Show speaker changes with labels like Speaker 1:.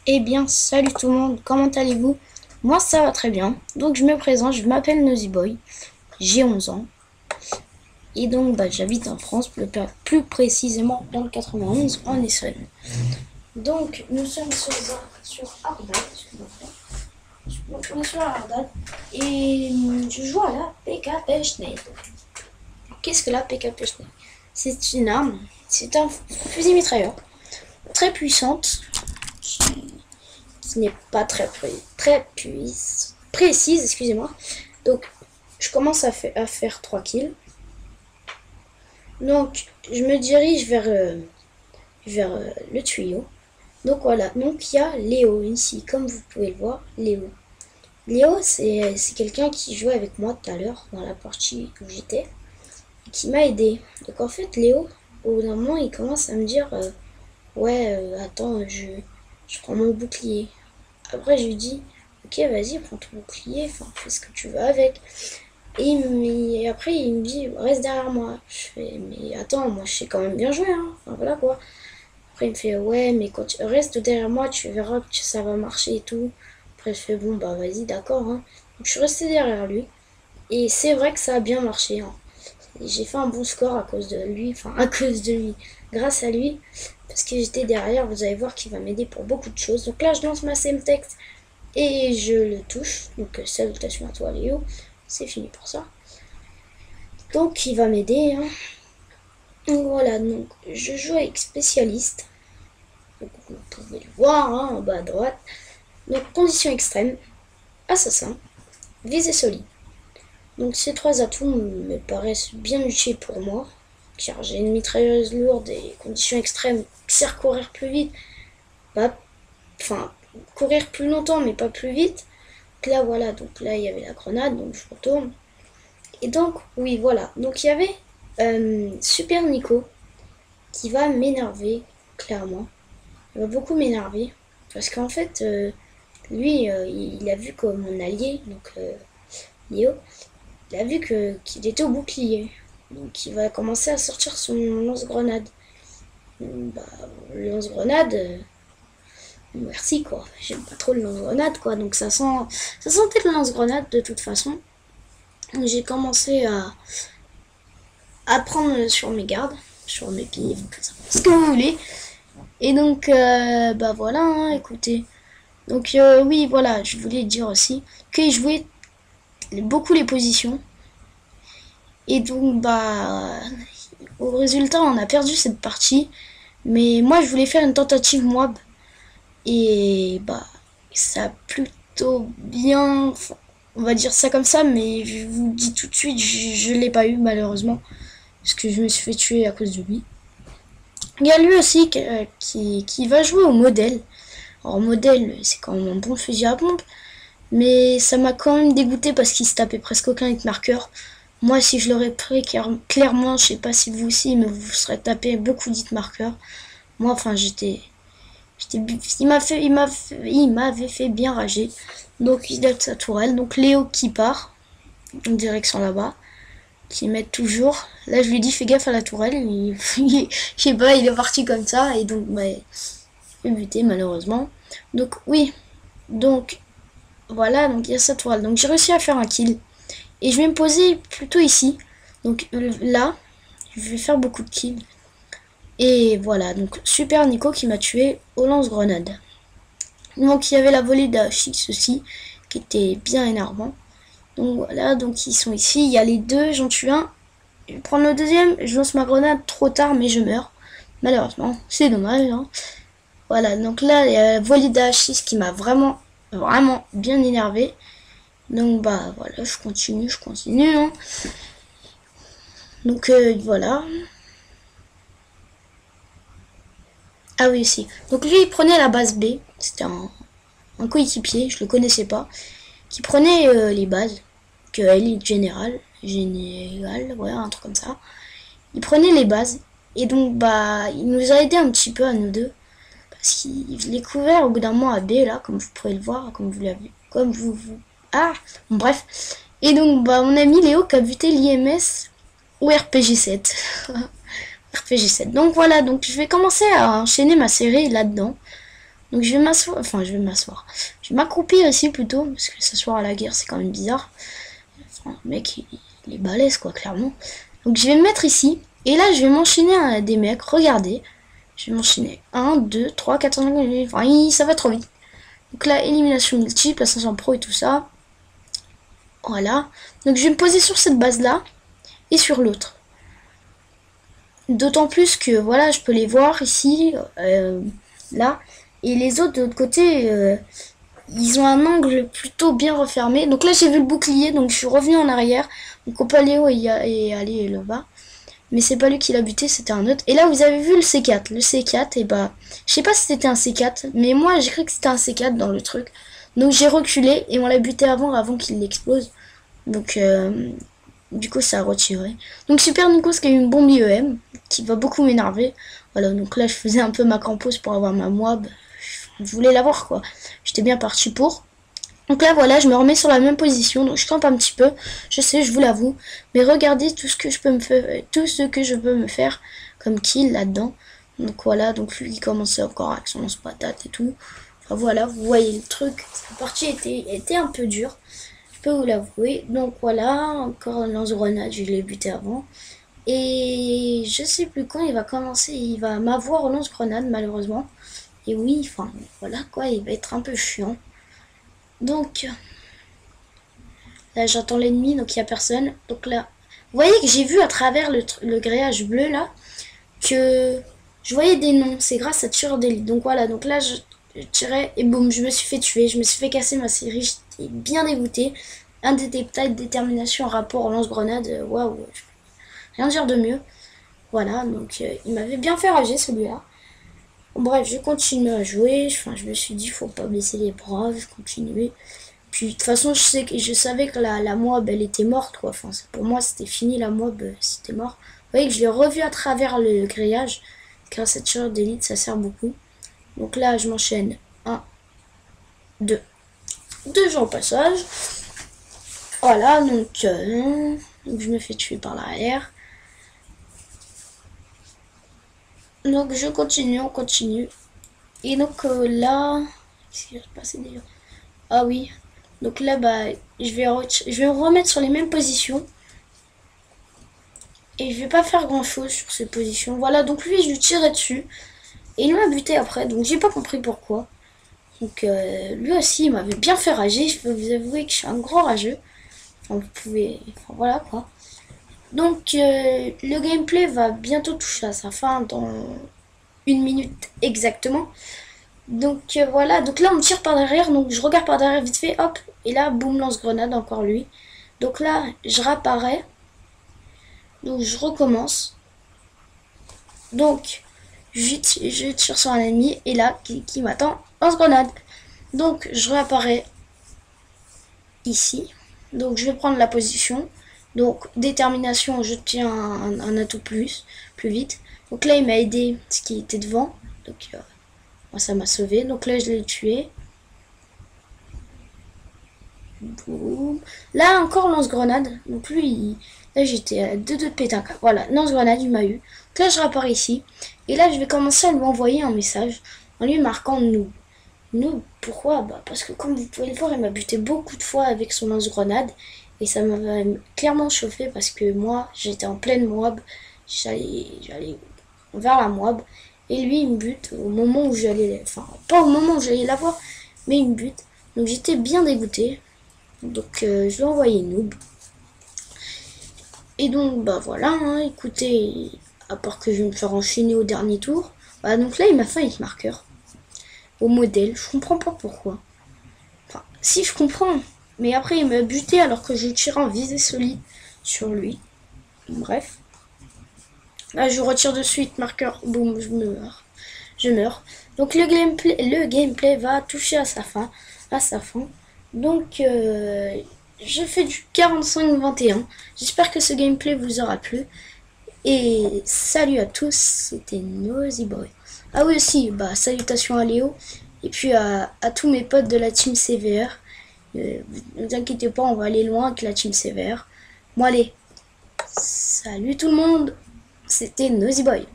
Speaker 1: Eh bien, salut tout le monde, comment allez-vous? Moi, ça va très bien. Donc, je me présente, je m'appelle Nosy Boy, j'ai 11 ans. Et donc, j'habite en France, plus précisément dans le 91, en Essonne. Donc, nous sommes sur Ardat, on est sur Ardat, et je joue à la PK Schneider. Qu'est-ce que la PK Schneider? C'est une arme, c'est un fusil mitrailleur, très puissante, qui n'est pas précise, excusez-moi. Donc, je commence à faire 3 kills. Donc, je me dirige vers le tuyau. Donc voilà, donc il y a Léo ici, comme vous pouvez le voir, Léo. Léo, c'est quelqu'un qui jouait avec moi tout à l'heure dans la partie où j'étais, et qui m'a aidé. Donc en fait, Léo, au bout d'un moment, il commence à me dire ouais, attends, je prends mon bouclier. Après, je lui dis ok, vas-y, prends ton bouclier, enfin, fais ce que tu veux avec. Et après, il me dit, reste derrière moi. Je fais, mais attends, moi, je sais quand même bien jouer, hein. Enfin, voilà quoi. Après, il me fait, ouais, mais quand tu restes derrière moi, tu verras que ça va marcher et tout. Après, je fais, bon, bah, vas-y, d'accord, hein. Donc, je suis restée derrière lui. Et c'est vrai que ça a bien marché, hein. J'ai fait un bon score à cause de lui, enfin, à cause de lui, grâce à lui. Parce que j'étais derrière, vous allez voir qu'il va m'aider pour beaucoup de choses. Donc là, je lance ma Semtex et je le touche. Donc, salutations à toi, Léo. C'est fini pour ça. Donc il va m'aider. Hein. Donc voilà, donc je joue avec spécialiste. Donc, vous pouvez le voir hein, en bas à droite. Donc condition extrême, assassin, visée solide. Donc ces trois atouts me paraissent bien utiles pour moi. Car j'ai une mitrailleuse lourde et conditions extrêmes, sert courir plus vite. Pas, enfin, courir plus longtemps mais pas plus vite. Donc là voilà, donc là il y avait la grenade, donc je retourne. Et donc, oui voilà, donc il y avait Super Nico qui va m'énerver, clairement. Il va beaucoup m'énerver. Parce qu'en fait, lui, il a vu que mon allié, donc Léo, il a vu qu'il était au bouclier. Donc il va commencer à sortir son lance-grenade. Bah, le lance-grenade, merci quoi. J'aime pas trop le lance-grenade quoi. Donc ça sentait le lance-grenade de toute façon. Donc j'ai commencé à prendre sur mes gardes, sur mes pieds, ce que vous voulez. Et donc, bah voilà, hein, écoutez. Donc, oui, voilà, je voulais dire aussi qu'il jouait beaucoup les positions. Et donc, bah, au résultat, on a perdu cette partie. Mais moi, je voulais faire une tentative mob. Et bah, ça a plutôt bien. On va dire ça comme ça, mais je vous dis tout de suite, je l'ai pas eu malheureusement. Parce que je me suis fait tuer à cause de lui. Il y a lui aussi qui va jouer au modèle. Alors modèle, c'est quand même un bon fusil à pompe, mais ça m'a quand même dégoûté parce qu'il se tapait presque aucun hit marqueur. Moi, si je l'aurais pris, clairement, je sais pas si vous aussi, mais vous vous serez tapé beaucoup d'hit marqueurs. Moi, enfin, il m'avait fait bien rager. Donc, il a de sa tourelle. Donc, Léo qui part en direction là-bas, qui m'aide toujours. Là, je lui dis, fais gaffe à la tourelle. Je sais pas, il est parti comme ça, et donc, bah, il est buté malheureusement. Donc, oui, donc voilà, donc il y a sa toile. Donc j'ai réussi à faire un kill. Et je vais me poser plutôt ici. Donc là, je vais faire beaucoup de kills. Et voilà, donc Super Nico qui m'a tué au lance-grenade. Donc il y avait la volée d'AHX aussi, qui était bien énervant. Donc voilà, donc ils sont ici. Il y a les deux, j'en tue un. Je vais prendre le deuxième, je lance ma grenade trop tard, mais je meurs. Malheureusement, c'est dommage. Hein. Voilà, donc là, il y a la volée d'AHX qui m'a vraiment bien énervé. Donc bah voilà, je continue. Hein. Donc voilà. Ah oui aussi. Donc lui il prenait la base B. C'était un coéquipier, je le connaissais pas. Qui prenait les bases. Que Elite Général, ouais, un truc comme ça. Il prenait les bases. Et donc bah il nous a aidé un petit peu à nous deux. Parce qu'il est couvert au bout d'un moment à B là, comme vous pouvez le voir, comme vous l'avez. Comme vous. Ah bon, bref. Et donc bah mon ami Léo qui a buté l'IMS ou RPG7. RPG7. Donc voilà, donc je vais commencer à enchaîner ma série là-dedans. Donc je vais m'asseoir, enfin je vais m'asseoir. Je vais m'accroupir ici plutôt, parce que s'asseoir à la guerre c'est quand même bizarre. Enfin, le mec il est balèze quoi, clairement. Donc je vais me mettre ici, et là je vais m'enchaîner à des mecs, regardez. Je vais m'enchaîner 1, 2, 3, 4, 5, enfin ça va trop vite. Donc là, élimination multiple, ascension pro et tout ça. Voilà. Donc je vais me poser sur cette base là, et sur l'autre. D'autant plus que voilà, je peux les voir ici, là. Et les autres de l'autre côté, ils ont un angle plutôt bien refermé. Donc là j'ai vu le bouclier, donc je suis revenu en arrière. Donc Opaléo est allé là-bas. Mais c'est pas lui qui l'a buté, c'était un autre. Et là vous avez vu le C4. Le C4, et bah, je sais pas si c'était un C4, mais moi j'ai cru que c'était un C4 dans le truc. Donc j'ai reculé et on l'a buté avant qu'il l'explose. Donc du coup ça a retiré. Donc Super Nikos qui a eu une bombe IEM qui va beaucoup m'énerver. Voilà, donc là je faisais un peu ma campose pour avoir ma moab. Je voulais l'avoir quoi. J'étais bien parti pour. Donc là voilà, je me remets sur la même position, donc je campe un petit peu, je sais, je vous l'avoue, mais regardez tout ce que je peux me faire comme kill là-dedans. Donc voilà, donc lui il commençait encore avec son lance-patate et tout. Enfin voilà, vous voyez le truc, cette partie était un peu dure, je peux vous l'avouer. Donc voilà, encore un lance-grenade, je l'ai buté avant. Et je sais plus quand il va commencer, il va m'avoir au lance-grenade malheureusement. Et oui, enfin voilà quoi, il va être un peu chiant. Donc là j'entends l'ennemi, donc il n'y a personne. Donc là, vous voyez que j'ai vu à travers le grillage bleu là, que je voyais des noms, c'est grâce à Tueur d'élite. Donc voilà, donc là je tirais et boum, je me suis fait tuer, je me suis fait casser ma série, j'étais bien dégoûté. Indétectable, détermination en rapport au lance-grenade, waouh, rien dire de mieux. Voilà, donc il m'avait bien fait rager celui-là. Bref, je continue à jouer, enfin je me suis dit faut pas baisser les bras, je continuais. Puis de toute façon, je savais que la mob, elle était morte, quoi. Enfin, pour moi, c'était fini, la mob, c'était mort. Vous voyez que je l'ai revu à travers le grillage. Car cette tireur d'élite, ça sert beaucoup. Donc là, je m'enchaîne. 1, 2. 2 gens au passage. Voilà, donc je me fais tuer par l'arrière. Donc je continue, on continue. Et donc là... Qu'est-ce qui va se passer déjà? Ah oui. Donc là, bah, je vais me remettre sur les mêmes positions. Et je vais pas faire grand chose sur ces positions. Voilà, donc lui, je lui tirais dessus. Et il m'a buté après, donc j'ai pas compris pourquoi. Donc lui aussi, il m'avait bien fait rager. Je peux vous avouer que je suis un grand rageux. Enfin, vous pouvez... Enfin, voilà quoi. Donc le gameplay va bientôt toucher à sa fin dans 1 minute exactement. Donc voilà, donc là on me tire par derrière, donc je regarde par derrière vite fait, hop, et là boum, lance-grenade, encore lui. Donc là je réapparais, donc je recommence. Donc je tire sur un ennemi, et là qui m'attend, lance-grenade. Donc je réapparais ici, donc je vais prendre la position. Donc détermination, je tiens un atout plus vite. Donc là il m'a aidé ce qui était devant, donc moi ça m'a sauvé. Donc là je l'ai tué. Boum. Là encore lance-grenade. Donc lui, là j'étais à 2 de péter un câble. Voilà, lance-grenade, il m'a eu. Donc là je repars ici. Et là je vais commencer à lui envoyer un message en lui marquant noob. Noob, pourquoi? Bah parce que comme vous pouvez le voir, il m'a buté beaucoup de fois avec son lance-grenade. Et ça m'a clairement chauffé parce que moi j'étais en pleine moab. J'allais vers la moab. Et lui il me bute au moment où j'allais... Enfin, pas au moment où j'allais l'avoir, mais il me bute. Donc j'étais bien dégoûté. Donc je l'ai envoyé noob. Et donc bah voilà, hein, écoutez, à part que je vais me faire enchaîner au dernier tour. Bah donc là il m'a fait avec marqueur. Au modèle, je comprends pas pourquoi. Enfin, si je comprends. Mais après il m'a buté alors que je tirais en visée solide sur lui. Bref. Là je retire de suite, marqueur, boum, je meurs. Je meurs. Donc le gameplay va toucher à sa fin. Donc je fais du 45-21. J'espère que ce gameplay vous aura plu. Et salut à tous, c'était NosiBoy. Ah oui aussi, bah salutations à Léo. Et puis à tous mes potes de la team CVR. Ne vous inquiétez pas, on va aller loin avec la team CVR. Bon allez, salut tout le monde, c'était NosiBoy.